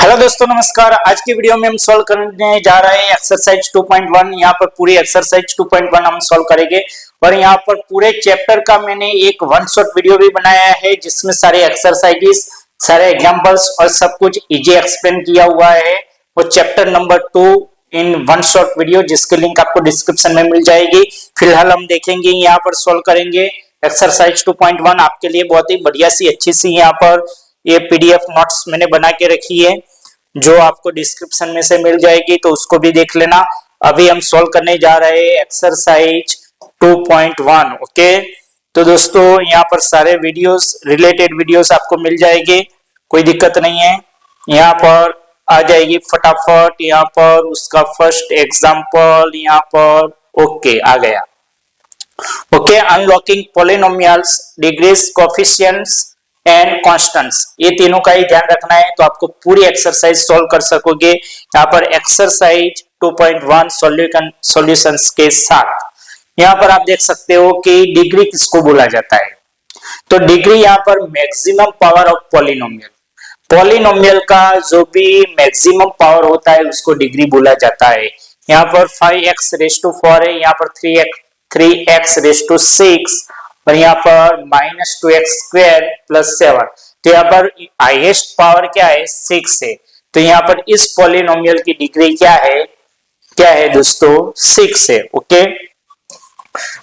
Hello दोस्तों, नमस्कार। आज की वीडियो में हम सॉल्व करने जा रहे हैं एक्सरसाइज 2.1। यहाँ पर पूरी एक्सरसाइज 2.1 हम सॉल्व करेंगे और यहाँ पर पूरे चैप्टर का मैंने एक वन शॉट वीडियो भी बनाया है जिसमें सारे एक्सरसाइजेस, सारे एग्जांपल्स और सब कुछ इजी एक्सप्लेन किया हुआ है। वो chapter number 2 in one shot video, जिसकी लिंक आपको डिस्क्रिप्शन में मिल जाएगी। फिलहाल हम देखेंगे, यहाँ पर सॉल्व करेंगे एक्सरसाइज 2.1। आपके लिए बहुत ही बढ़िया सी अच्छी सी यहाँ पर ये पीडीएफ नोट्स मैंने बना के रखी है जो आपको डिस्क्रिप्शन में से मिल जाएगी, तो उसको भी देख लेना। अभी हम सॉल्व करने जा रहे हैं एक्सरसाइज 2.1। ओके, तो दोस्तों यहाँ पर सारे वीडियोस, रिलेटेड वीडियोस आपको मिल जाएंगे, कोई दिक्कत नहीं है। यहाँ पर आ जाएगी फटाफट, यहाँ पर उसका फर्स्ट एग्जांपल यहाँ पर। ओके, आ गया। Okay, unlocking polynomials, degrees, coefficients and constants, ये तीनों का ही ध्यान रखना है तो आपको पूरी एक्सरसाइज सॉल्व कर सकोगे। यहाँ पर एक्सरसाइज 2.1 सॉल्यूशंस के साथ यहाँ पर आप देख सकते हो कि डिग्री किसको बोला जाता है। तो डिग्री यहाँ पर maximum power of polynomial, polynomial का जो भी मैक्सिमम पावर होता है उसको डिग्री बोला जाता है। यहाँ पर 5x⁴ है, यहाँ पर 3x⁻⁶ और यहाँ पर -2x² + 7। तो यहाँ पर हाईएस्ट पावर क्या है, 6 है। तो यहाँ पर इस पॉलिनोमियल की डिग्री क्या है दोस्तों, 6 है। ओके,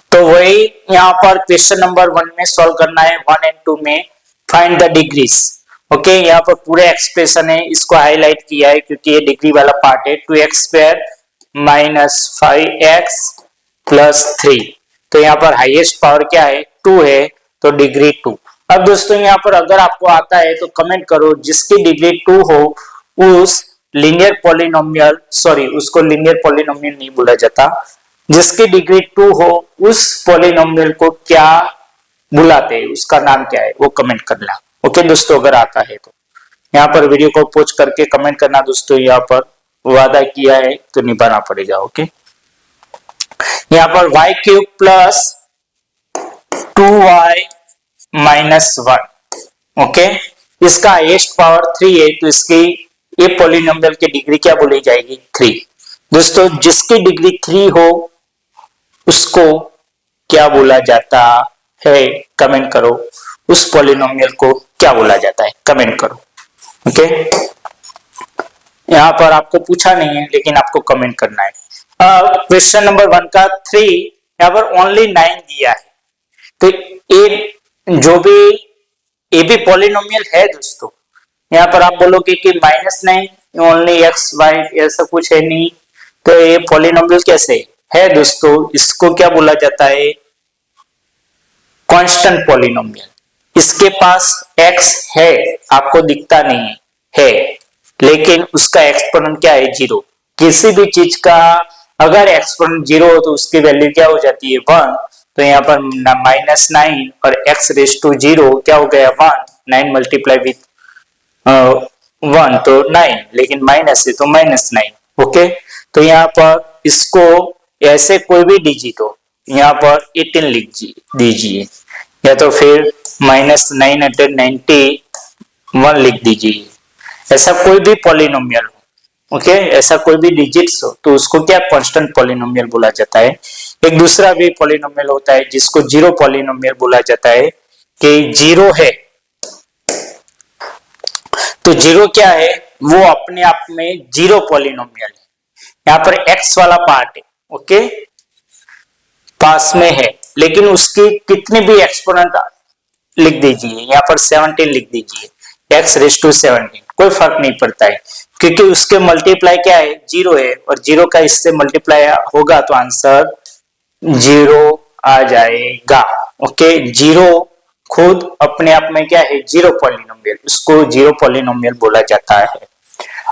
तो वही यहाँ पर क्वेश्चन नंबर 1 में सॉल्व करना है। 1 और 2 में फाइंड द डिग्रीज। ओके, यहाँ पर पूरे एक्सप्रेशन है, इसको हाईलाइट किया है क्योंकि ये डिग्री वाला पार्ट है। 2x² - 5x + 3। तो यहाँ पर हाईएस्ट पावर क्या है, 2 है, तो डिग्री 2। अब दोस्तों यहाँ पर अगर आपको आता है तो कमेंट करो, जिसकी डिग्री 2 हो उस लीनियर पॉलिनोमियल, सॉरी उसको लीनियर पॉलिनोमियल नहीं बोला जाता, जिसकी डिग्री 2 हो उस पॉलिनोमियल को क्या बुलाते हैं, उसका नाम क्या है, वो कमेंट करना। ओके दोस्तों, अगर आता है तो यहाँ पर वीडियो को पॉज करके कमेंट करना दोस्तों। यहाँ पर वादा किया है तो निभाना पड़ेगा। ओके, यहाँ पर y³ + 2y - 1। ओके, इसका हाईएस्ट पावर 3 है, तो इसकी ये पॉलिनोमियल की डिग्री क्या बोली जाएगी, 3। दोस्तों जिसकी डिग्री 3 हो उसको क्या बोला जाता है, कमेंट करो। उस पॉलिनोमियल को क्या बोला जाता है, कमेंट करो। ओके, यहाँ पर आपको पूछा नहीं है लेकिन आपको कमेंट करना है। क्वेश्चन नंबर 1 का 3, यहाँ पर ओनली 9 दिया है। तो जो भी ये भी पॉलिनोमियल है दोस्तों। यहाँ पर आप बोलोगे कि -9 ओनली x y ऐसा कुछ है नहीं, तो ये पॉलिनोमियल कैसे है दोस्तों, इसको क्या बोला जाता है, कांस्टेंट पॉलिनोमियल। इसके पास x है, आपको दिखता नहीं है, लेकिन उसका एक्सपोनेंट क्या है, 0। किसी भी चीज का अगर एक्सपोनेंट 0 हो तो उसकी वैल्यू क्या हो जाती है, 1। तो यहाँ पर -9 और x⁻⁴ क्या हो गया, 1। 9 मल्टीप्लाई विथ 1 तो 9, लेकिन माइनस है तो -9। ओके, तो यहाँ पर इसको ऐसे कोई भी डिजिट हो, यहाँ पर 18 लिख दीजिए, या तो फिर -991 लिख दीजिए। ऐसा कोई भी पॉलिनोमियल हो, ओके, ऐसा कोई भी डिजिट्स हो तो उसको क्या कांस्टेंट पॉलिनोमियल बोला जाता है। एक दूसरा भी पॉलिनोमियल होता है जिसको जीरो पॉलिनोमियल बोला जाता है, कि 0 है तो 0 क्या है, वो अपने आप में जीरो पॉलिनोमियल है। यहाँ पर x वाला पार्ट है, ओके, पास में है, लेकिन उसकी कितनी भी एक्सपोनेंट लिख दीजिए, यहाँ पर 17 लिख दीजिए, x⁻17, कोई फर्क नहीं पड़ता है क्योंकि उसके मल्टीप्लाई क्या है, 0 है, और 0 का इससे मल्टीप्लाई होगा तो आंसर 0 आ जाएगा। ओके, 0 खुद अपने आप में क्या है, जीरो पॉलिनोमियल, उसको जीरो पॉलिनोमियल बोला जाता है।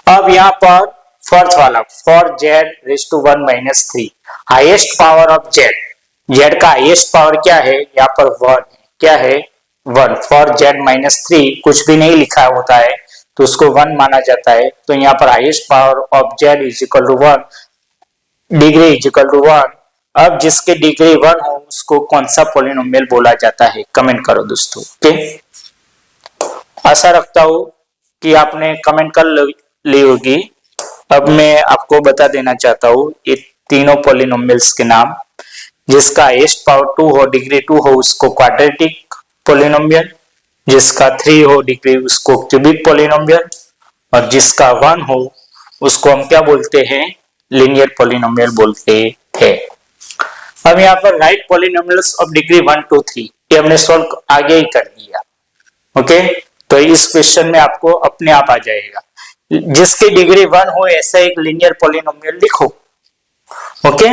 अब यहाँ पर फोर्थ वाला, for z⁻1 - 3, highest power of z का हाईएस्ट पावर क्या है, यहाँ पर 1 है, क्या है, 1। फॉर z-3 कुछ भी नहीं लिखा होता है तो उसको 1 माना जाता है। तो यहाँ पर highest power of z = 1, degree = 1। अब जिसके डिग्री 1 हो उसको कौन सा पॉलिनोमियल बोला जाता है, कमेंट करो दोस्तों। ओके, आशा रखता हूं कि आपने कमेंट कर ली होगी। अब मैं आपको बता देना चाहता हूँ ये तीनों पॉलिनोमियल्स के नाम। जिसका हाईएस्ट पावर 2 हो, डिग्री 2 हो, उसको क्वाड्रेटिक पॉलिनोमियल, जिसका 3 हो डिग्री उसको क्यूबिक पॉलिनोमियल, और जिसका 1 हो उसको हम क्या बोलते हैं, लीनियर पॉलिनोमियल बोलते हैं। अब यहाँ पर राइट पॉलिनोमियल्स ऑफ डिग्री 1 2 3 ये हमने सॉल्व आगे ही कर दिया। ओके, तो इस क्वेश्चन में आपको अपने आप आ जाएगा। जिसकी डिग्री 1 हो ऐसा एक लीनियर पॉलिनोमियल लिखो। ओके,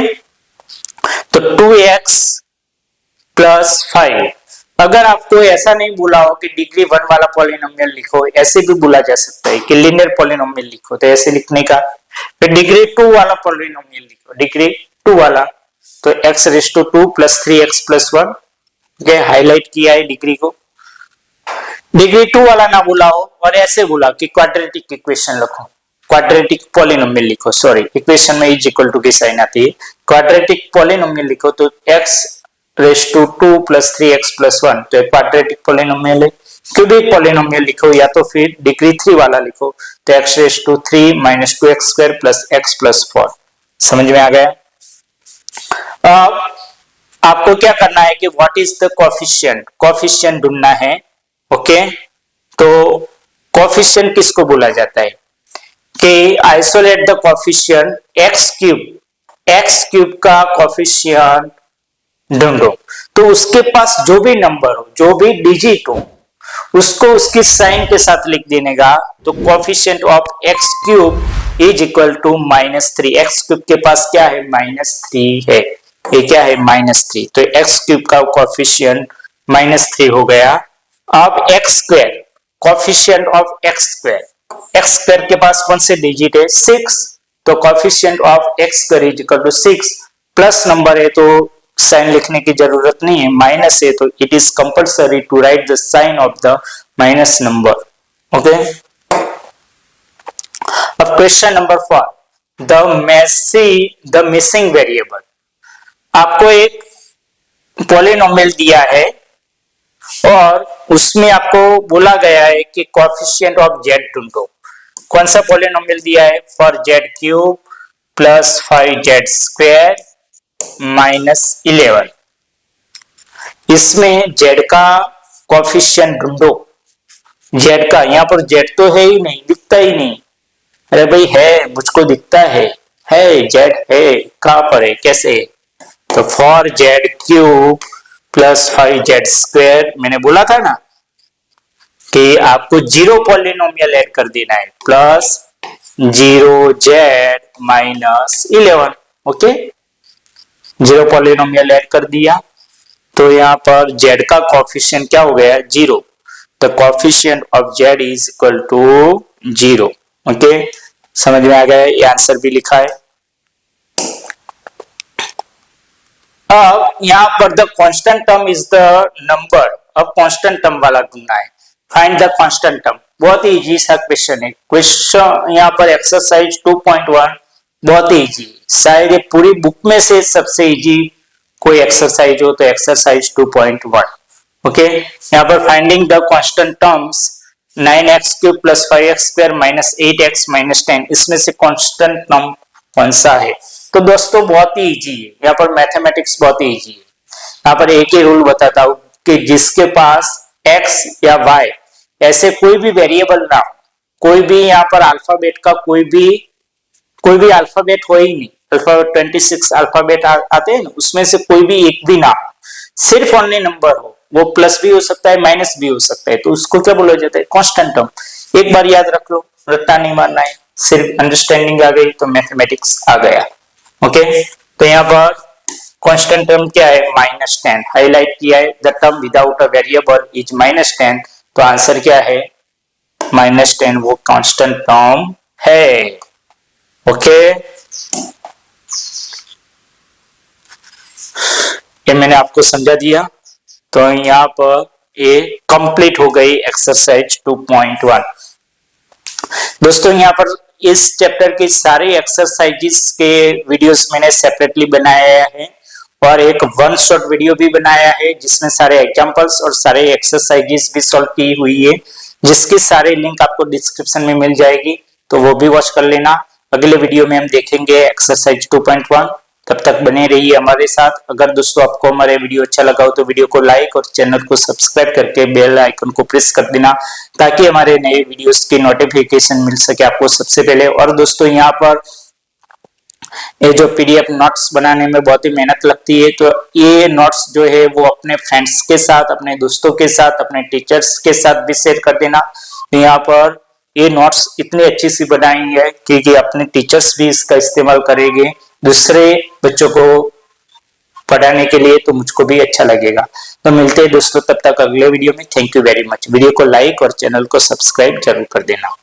तो 2x प्लस 5, अगर आपको ऐसा नहीं बोला हो कि डिग्री 1 वाला पॉलिनोमियल लिखो, ऐसे भी बोला जा सकता है कि लीनियर पॉलिनोमियल लिखो, तो ऐसे लिखने का। फिर डिग्री 2 वाला पॉलिनोमियल लिखो, डिग्री 2 वाला, तो x raise to 2 plus 3x plus 1, ये हाईलाइट किया है डिग्री को। डिग्री 2 वाला ना बोला हो और ऐसे बोला कि क्वाड्रेटिक इक्वेशन लिखो, क्वाड्रेटिक पॉलिनोमियल लिखो, सॉरी इक्वेशन में इज इक्वल टू की साइन आती है, क्वाड्रेटिक पॉलिनोमियल लिखो, तो x raise to 2 plus 3x plus 1, तो क्वाड्रेटिक पॉलिनोमियल है। क्यूबिक पॉलिनोमियल लिखो या तो फिर डिग्री 3 वाला लिखो, तो x raise to 3 minus 2x square plus x plus 4। समझ में आ गया? अब आपको क्या करना है कि what is the coefficient, coefficient ढूंढना है। ओके, तो कोफिशिएंट किसको बोला जाता है कि isolate the coefficient x cube का कोफिशिएंट ढूंढो। तो उसके पास जो भी नंबर हो, जो भी डिजिट हो, उसको उसकी साइन के साथ लिख देने का। तो coefficient of x cube is equal to -3। x cube के पास क्या है, -3 है, ये क्या है, -3, तो x क्यूब का कोफिशिएंट -3 हो गया। अब x square, coefficient of x square के पास कौन से डिजिट है, 6, तो coefficient of x square is equal to 6, plus number है तो साइन लिखने की जरूरत नहीं है, माइनस है तो it is compulsory to write the sign of the minus number. Okay, अब question number 4, the missing variable. आपको एक पॉलिनोमियल दिया है और उसमें आपको बोला गया है कि कोएफिशिएंट ऑफ z ढूंढो। कौन सा पॉलिनोमियल दिया है, for z cube plus 5z square minus 11। इसमें z का कोएफिशिएंट ढूंढो। z का, यहाँ पर z तो है ही नहीं, दिखता ही नहीं। अरे भाई है, मुझको दिखता है z है, कहां पर है, कैसे है? तो for z cube plus 5z square, मैंने बोला था ना कि आपको 0 पॉलिनोमियल ऐड कर देना है, plus 0z minus 11। Okay, 0 polynomial add कर दिया, तो यहाँ पर z का कोएफिशिएंट क्या हो गया, 0, तो coefficient of z is equal to 0। Okay, समझ में आ गया? ये आंसर भी लिखा है। अब यहाँ पर the constant term is the number, अब कांस्टेंट टर्म वाला ढूंढना है, फाइंड द कांस्टेंट टर्म। बहुत ही इजी सा क्वेश्चन है, क्वेश्चन यहाँ पर एक्सरसाइज 2.1 बहुत ही इजी, शायद ये पूरी बुक में से सबसे इजी कोई एक्सरसाइज हो तो एक्सरसाइज 2.1। ओके, यहाँ पर finding the constant terms 9x cube plus 5x square minus 8x minus 10, इसमें से कांस्टेंट टर्म कौन सा है? तो दोस्तों बहुत ही इजी है, यहाँ पर मैथमेटिक्स बहुत ही इजी है। यहाँ पर एक ही रूल बताता हूँ कि जिसके पास x या y ऐसे कोई भी वेरिएबल ना हो, कोई भी यहाँ पर अल्फाबेट का कोई भी अल्फाबेट हो ही नहीं, अल्फाबेट 26 अल्फाबेट आते हैं ना, उसमें से कोई भी एक भी ना हो, सिर्फ ओनली नंबर हो, वो प्लस भी हो सकता है माइनस भी हो सकता है, तो उसको क्या बोला जाता है, कांस्टेंट टर्म। एक बार याद रख लो, रट्टा नहीं मारना है, सिर्फ अंडरस्टैंडिंग आ गई तो मैथमेटिक्स आ गया। ओके, तो यहाँ पर कांस्टेंट टर्म क्या है, -10, हाईलाइट किया है, the term without a variable is -10, तो आंसर क्या है, -10 वो कांस्टेंट टर्म है। ओके, ये मैंने आपको समझा दिया, तो यहाँ पर ये कंप्लीट हो गई एक्सरसाइज 2.1। दोस्तों यहाँ पर इस चैप्टर के सारे एक्सरसाइजेस के वीडियोस मैंने सेपरेटली बनाया है और एक वन शॉट वीडियो भी बनाया है जिसमें सारे एग्जांपल्स और सारे एक्सरसाइजेस भी सॉल्व की हुई है, जिसकी सारे लिंक आपको डिस्क्रिप्शन में मिल जाएगी। तो वो भी वॉच कर लेना। अगले वीडियो में हम देखेंगे एक्सरसाइज 2.1। तब तक बने रहिए हमारे साथ। अगर दोस्तों आपको हमारे वीडियो अच्छा लगा हो तो वीडियो को लाइक और चैनल को सब्सक्राइब करके बेल आइकन को प्रेस कर देना, ताकि हमारे नए वीडियोस की नोटिफिकेशन मिल सके आपको सबसे पहले। और दोस्तों यहाँ पर ये जो पीडीएफ नोट्स बनाने में बहुत ही मेहनत लगती है, तो ये नोट्स जो है वो अपने फ्रेंड्स के साथ, अपने दोस्तों के साथ, अपने टीचर्स के साथ भी शेयर कर देना। यहाँ पर ये नोट्स इतनी अच्छी सी बनाई है कि अपने टीचर्स भी इसका इस्तेमाल करेंगे दूसरे बच्चों को पढ़ाने के लिए, तो मुझको भी अच्छा लगेगा। तो मिलते हैं दोस्तों तब तक अगले वीडियो में। Thank you very much. Video को लाइक और चैनल को सब्सक्राइब जरूर कर देना।